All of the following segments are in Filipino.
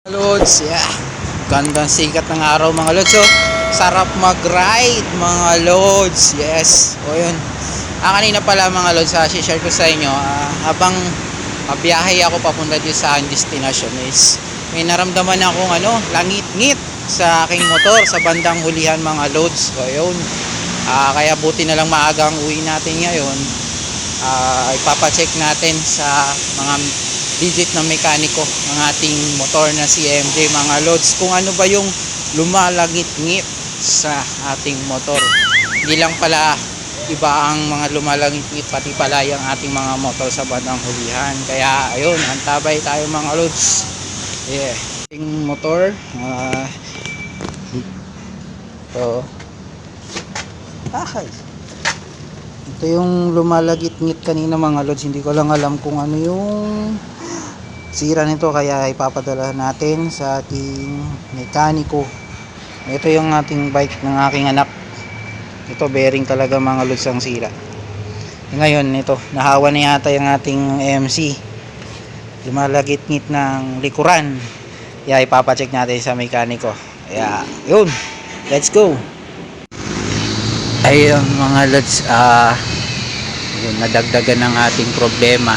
Lods, yeah. Gandang sikat ng araw mga lods. So, sarap mag-ride mga lods. Yes. O yun. Kanina pala mga lods, share ko sa inyo. Habang biyahe ako papunta dito sa aking destination is may naramdaman akong langit-ngit sa aking motor sa bandang hulihan mga lods. So, yun. Kaya buti na lang maagang uwi natin ngayon. Ipapacheck natin sa mga digit ng mekaniko ng ating motor na si MJ mga lods kung ano ba yung lumalangit-ngit sa ating motor. Hindi lang pala iba ang mga lumalangit-ngit, pati pala yung ating mga motor sa bandang hulihan. Kaya ayun, antabay tayo mga lods. Yeah, ating motor ito yung lumalagit-ngit kanina mga lods. Hindi ko lang alam kung ano yung sira nito, kaya ipapadala natin sa ating mekaniko. Ito yung ating bike ng aking anak. Ito bearing talaga mga lods ang sira. Ngayon ito, nahawa na yata yung ating MC. Lumalagit-ngit ng likuran. Kaya ipapacheck natin sa mekaniko. Kaya yun, let's go. Ayun mga lods, yun, nadagdagan ng ating problema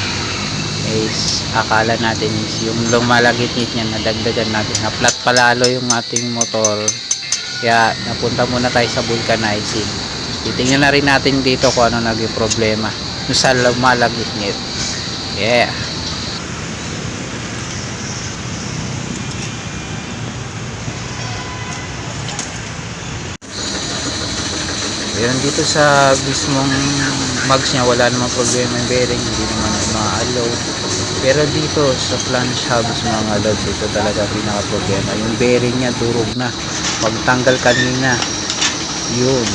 is akala natin is yung lumalagit-ngit niya, nadagdagan natin, na-flat palalo yung ating motor. Kaya napunta muna tayo sa vulcanizing. Titingnan na rin natin dito kung ano naging problema yung sa lumalagit-ngit. Yeah. Ayan, dito sa mismong mags niya wala namang problema yung bearing, hindi naman ma-allow. Pero dito sa flange hubs mga lods, ito talaga pinaka problema. Yung bearing niya durog na. Pagtanggal kanina, yun,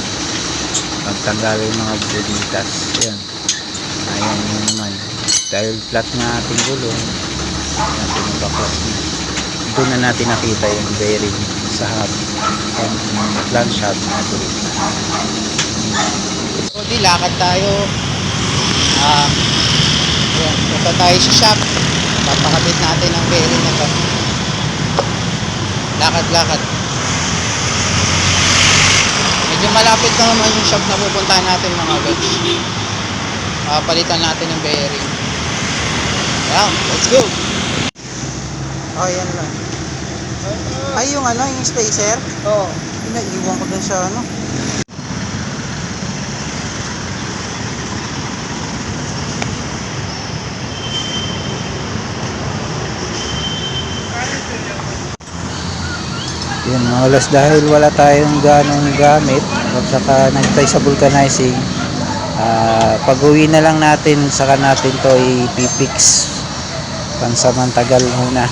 pagtanggal yung mga bulitas. Ayan, ayan yun naman. Dahil flat nga ating gulong, natin yung baklas niya. Doon na natin nakita yung bearing sa hub, yung flange hub na durog na. So di lakad tayo. Ayan, punta tayo sa shop. Papakabit natin ang bearing na to. Lakad-lakad. Medyo malapit na naman yung shop na pupuntahan natin mga lods. Palitan natin ang bearing. Ayan, let's go. Oh, yan lang. Ay, yung yung spacer? Oo. Pinaiwan ko dun sa yun mga lods, dahil wala tayong ganong gamit at saka nagtay sa vulcanizing, pag uwi na lang natin saka natin to ipipix pansamantagal muna.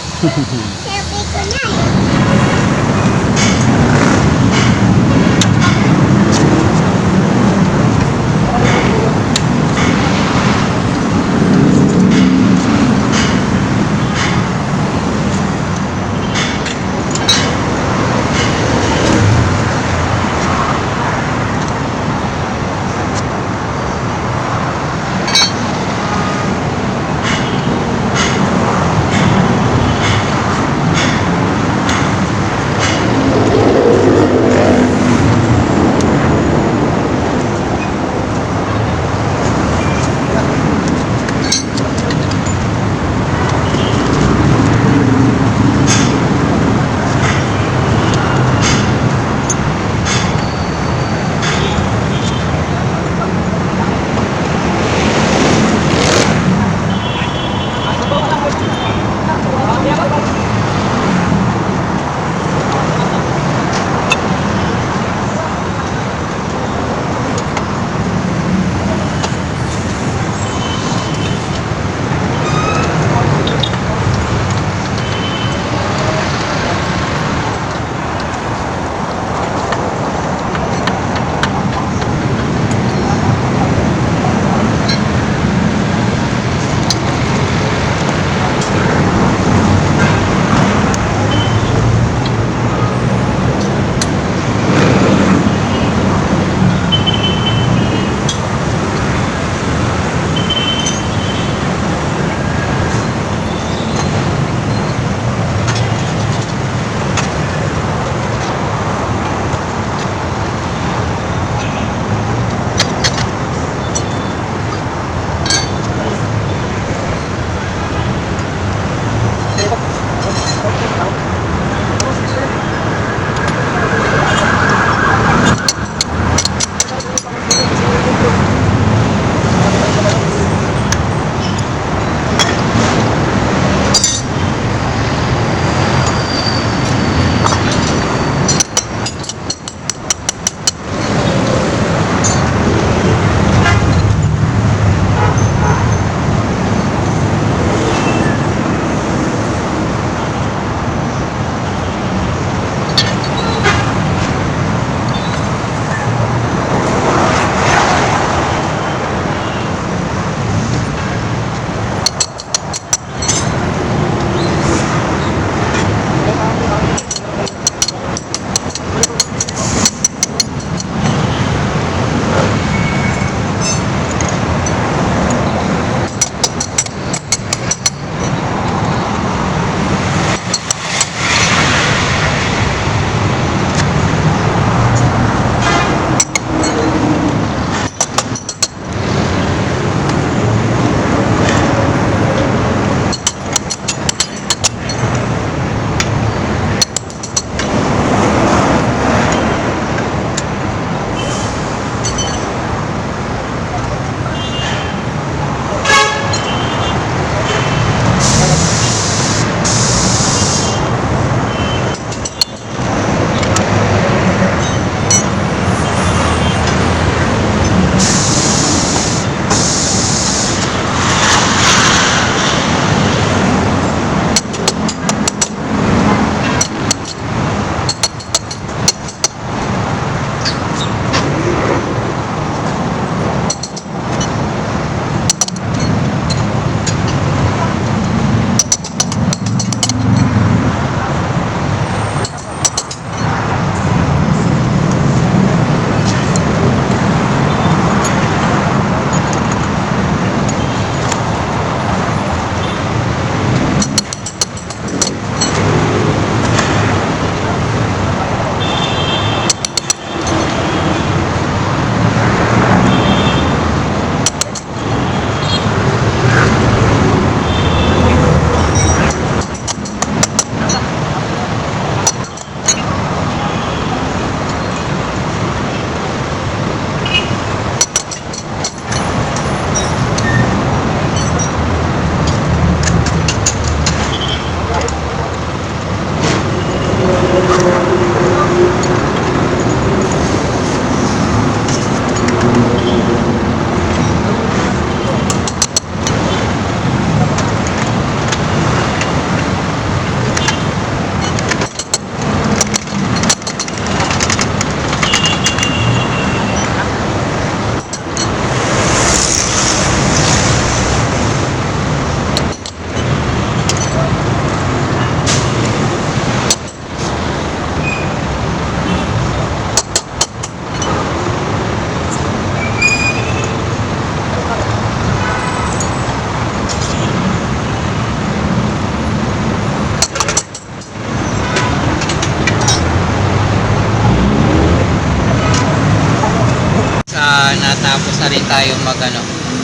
tapos na rin tayo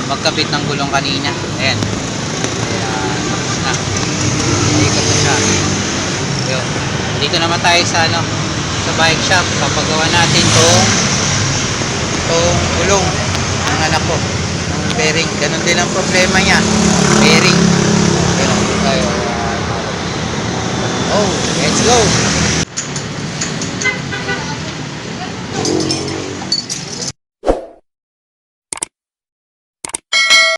magkabit ng gulong kanina. Ayan. Ayan. Tapos na. Ikot na siya. Yun. Dito naman tayo sa sa bike shop. Papagawa natin tong gulong ng anak ko. Ng bearing. Ganun din ang problema niya. Bearing. Ganun tayo. Oh, let's go.